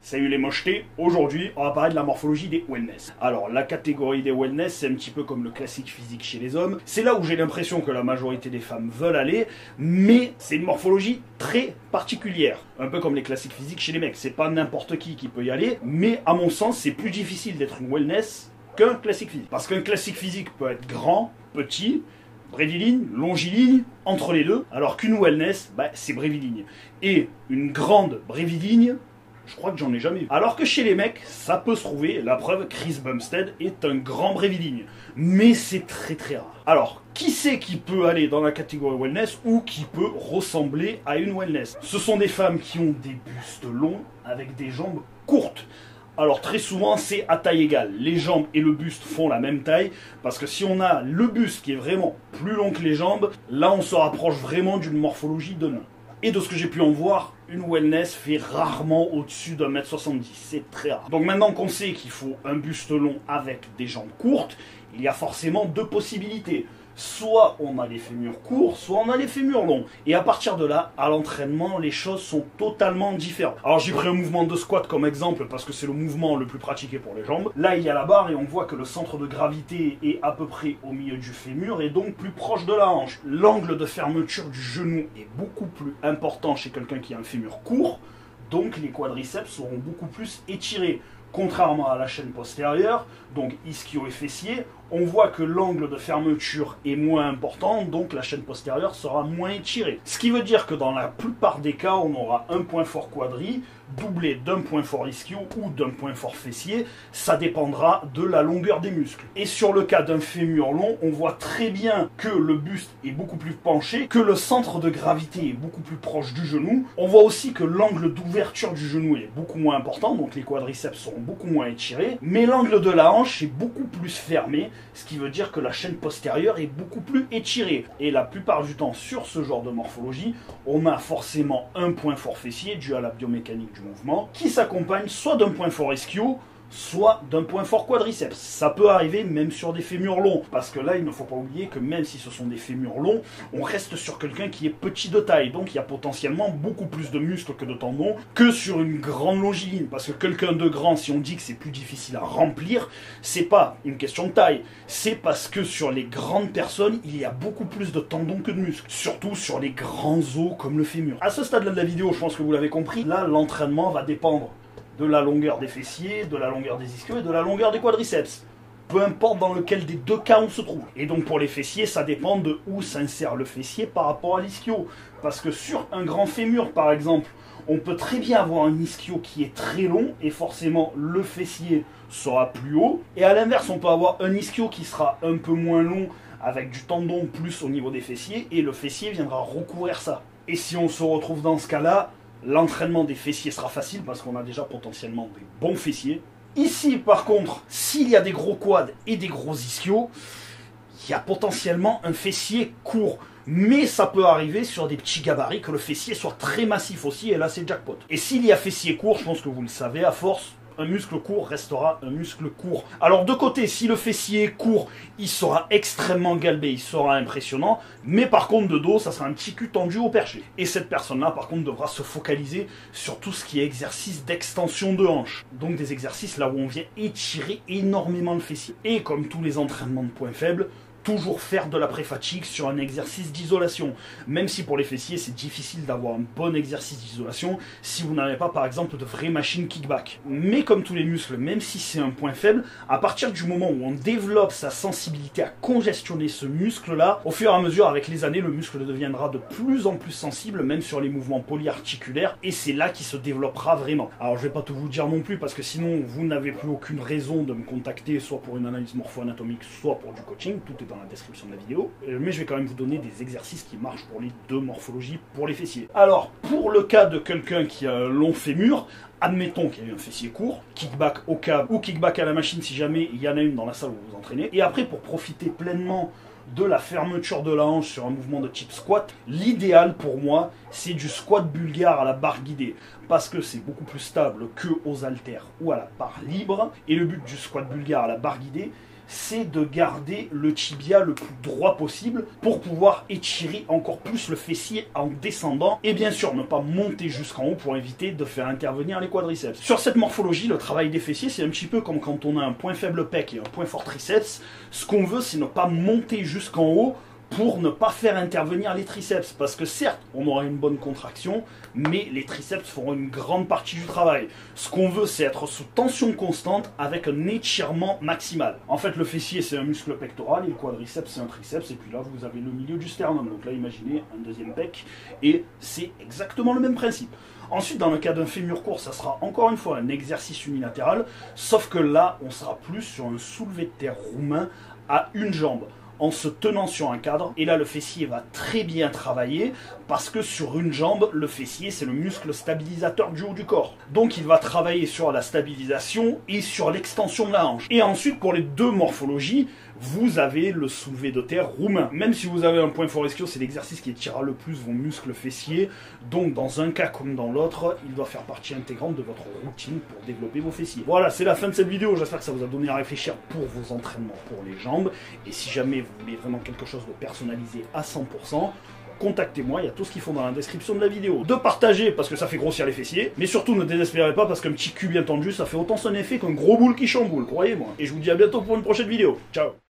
Salut les mochetés, aujourd'hui on va parler de la morphologie des wellness. Alors la catégorie des wellness c'est un petit peu comme le classique physique chez les hommes. C'est là où j'ai l'impression que la majorité des femmes veulent aller, mais c'est une morphologie très particulière. Un peu comme les classiques physiques chez les mecs, c'est pas n'importe qui peut y aller, mais à mon sens c'est plus difficile d'être une wellness qu'un classique physique. Parce qu'un classique physique peut être grand, petit, bréviligne, longiligne, entre les deux, alors qu'une wellness, c'est bréviligne. Et une grande bréviligne, je crois que j'en ai jamais vu. Alors que chez les mecs, ça peut se trouver, la preuve, Chris Bumstead est un grand bréviligne. Mais c'est très très rare. Alors, qui c'est qui peut aller dans la catégorie wellness ou qui peut ressembler à une wellness? Ce sont des femmes qui ont des bustes longs avec des jambes courtes. Alors très souvent c'est à taille égale, les jambes et le buste font la même taille, parce que si on a le buste qui est vraiment plus long que les jambes, là on se rapproche vraiment d'une morphologie de nain. Et de ce que j'ai pu en voir, une wellness fait rarement au-dessus d'1m70, c'est très rare. Donc maintenant qu'on sait qu'il faut un buste long avec des jambes courtes, il y a forcément deux possibilités. Soit on a les fémurs courts, soit on a les fémurs longs. Et à partir de là, à l'entraînement, les choses sont totalement différentes. Alors j'ai pris un mouvement de squat comme exemple parce que c'est le mouvement le plus pratiqué pour les jambes. Là il y a la barre et on voit que le centre de gravité est à peu près au milieu du fémur et donc plus proche de la hanche. L'angle de fermeture du genou est beaucoup plus important chez quelqu'un qui a un fémur court, donc les quadriceps seront beaucoup plus étirés. Contrairement à la chaîne postérieure, donc ischio et fessier, on voit que l'angle de fermeture est moins important, donc la chaîne postérieure sera moins étirée. Ce qui veut dire que dans la plupart des cas, on aura un point fort quadri, doublé d'un point fort ischio ou d'un point fort fessier, ça dépendra de la longueur des muscles. Et sur le cas d'un fémur long, on voit très bien que le buste est beaucoup plus penché, que le centre de gravité est beaucoup plus proche du genou. On voit aussi que l'angle d'ouverture du genou est beaucoup moins important, donc les quadriceps seront beaucoup moins étirés, mais l'angle de la hanche est beaucoup plus fermé, ce qui veut dire que la chaîne postérieure est beaucoup plus étirée. Et la plupart du temps, sur ce genre de morphologie, on a forcément un point fort fessier, dû à la biomécanique du mouvement, qui s'accompagne soit d'un point fort ischio, soit d'un point fort quadriceps. Ça peut arriver même sur des fémurs longs, parce que là il ne faut pas oublier que même si ce sont des fémurs longs, on reste sur quelqu'un qui est petit de taille, donc il y a potentiellement beaucoup plus de muscles que de tendons que sur une grande longiligne, parce que quelqu'un de grand, si on dit que c'est plus difficile à remplir, c'est pas une question de taille, c'est parce que sur les grandes personnes, il y a beaucoup plus de tendons que de muscles, surtout sur les grands os comme le fémur. À ce stade-là de la vidéo, je pense que vous l'avez compris, là l'entraînement va dépendre de la longueur des fessiers, de la longueur des ischios et de la longueur des quadriceps. Peu importe dans lequel des deux cas on se trouve. Et donc pour les fessiers, ça dépend de où s'insère le fessier par rapport à l'ischio. Parce que sur un grand fémur par exemple, on peut très bien avoir un ischio qui est très long et forcément le fessier sera plus haut. Et à l'inverse, on peut avoir un ischio qui sera un peu moins long avec du tendon plus au niveau des fessiers et le fessier viendra recouvrir ça. Et si on se retrouve dans ce cas-là, l'entraînement des fessiers sera facile parce qu'on a déjà potentiellement des bons fessiers. Ici, par contre, s'il y a des gros quads et des gros ischios, il y a potentiellement un fessier court. Mais ça peut arriver sur des petits gabarits que le fessier soit très massif aussi, et là c'est jackpot. Et s'il y a fessier court, je pense que vous le savez, à force, un muscle court restera un muscle court. Alors de côté, si le fessier est court, il sera extrêmement galbé, il sera impressionnant, mais par contre de dos, ça sera un petit cul tendu au perché. Et cette personne-là, par contre, devra se focaliser sur tout ce qui est exercice d'extension de hanche. Donc des exercices là où on vient étirer énormément le fessier. Et comme tous les entraînements de points faibles, toujours faire de la pré-fatigue sur un exercice d'isolation. Même si pour les fessiers, c'est difficile d'avoir un bon exercice d'isolation si vous n'avez pas, par exemple, de vraies machines kickback. Mais comme tous les muscles, même si c'est un point faible, à partir du moment où on développe sa sensibilité à congestionner ce muscle-là, au fur et à mesure, avec les années, le muscle deviendra de plus en plus sensible, même sur les mouvements polyarticulaires, et c'est là qu'il se développera vraiment. Alors, je vais pas tout vous dire non plus, parce que sinon, vous n'avez plus aucune raison de me contacter, soit pour une analyse morpho-anatomique, soit pour du coaching, tout est dans la description de la vidéo, mais je vais quand même vous donner des exercices qui marchent pour les deux morphologies pour les fessiers. Alors, pour le cas de quelqu'un qui a un long fémur, admettons qu'il y a eu un fessier court, kickback au câble ou kickback à la machine si jamais il y en a une dans la salle où vous vous entraînez, et après pour profiter pleinement de la fermeture de la hanche sur un mouvement de type squat, l'idéal pour moi c'est du squat bulgare à la barre guidée, parce que c'est beaucoup plus stable que aux haltères ou à la barre libre, et le but du squat bulgare à la barre guidée, c'est de garder le tibia le plus droit possible pour pouvoir étirer encore plus le fessier en descendant et bien sûr ne pas monter jusqu'en haut pour éviter de faire intervenir les quadriceps. Sur cette morphologie, le travail des fessiers, c'est un petit peu comme quand on a un point faible pec et un point fort triceps. Ce qu'on veut, c'est ne pas monter jusqu'en haut pour ne pas faire intervenir les triceps. Parce que certes, on aura une bonne contraction, mais les triceps feront une grande partie du travail. Ce qu'on veut, c'est être sous tension constante avec un étirement maximal. En fait, le fessier, c'est un muscle pectoral et le quadriceps, c'est un triceps. Et puis là, vous avez le milieu du sternum. Donc là, imaginez un deuxième pec. Et c'est exactement le même principe. Ensuite, dans le cas d'un fémur court, ça sera encore une fois un exercice unilatéral. Sauf que là, on sera plus sur un soulevé de terre roumain à une jambe, en se tenant sur un cadre, et là le fessier va très bien travailler, parce que sur une jambe, le fessier c'est le muscle stabilisateur du haut du corps. Donc il va travailler sur la stabilisation et sur l'extension de la hanche. Et ensuite pour les deux morphologies, vous avez le soulevé de terre roumain. Même si vous avez un point fort ischio, c'est l'exercice qui étirera le plus vos muscles fessiers. Donc dans un cas comme dans l'autre, il doit faire partie intégrante de votre routine pour développer vos fessiers. Voilà, c'est la fin de cette vidéo. J'espère que ça vous a donné à réfléchir pour vos entraînements pour les jambes. Et si jamais vous voulez vraiment quelque chose de personnalisé à 100%, contactez-moi, il y a tout ce qu'il faut dans la description de la vidéo. De partager parce que ça fait grossir les fessiers, mais surtout ne désespérez pas parce qu'un petit cul bien tendu, ça fait autant son effet qu'un gros boule qui chamboule, croyez-moi. Et je vous dis à bientôt pour une prochaine vidéo. Ciao.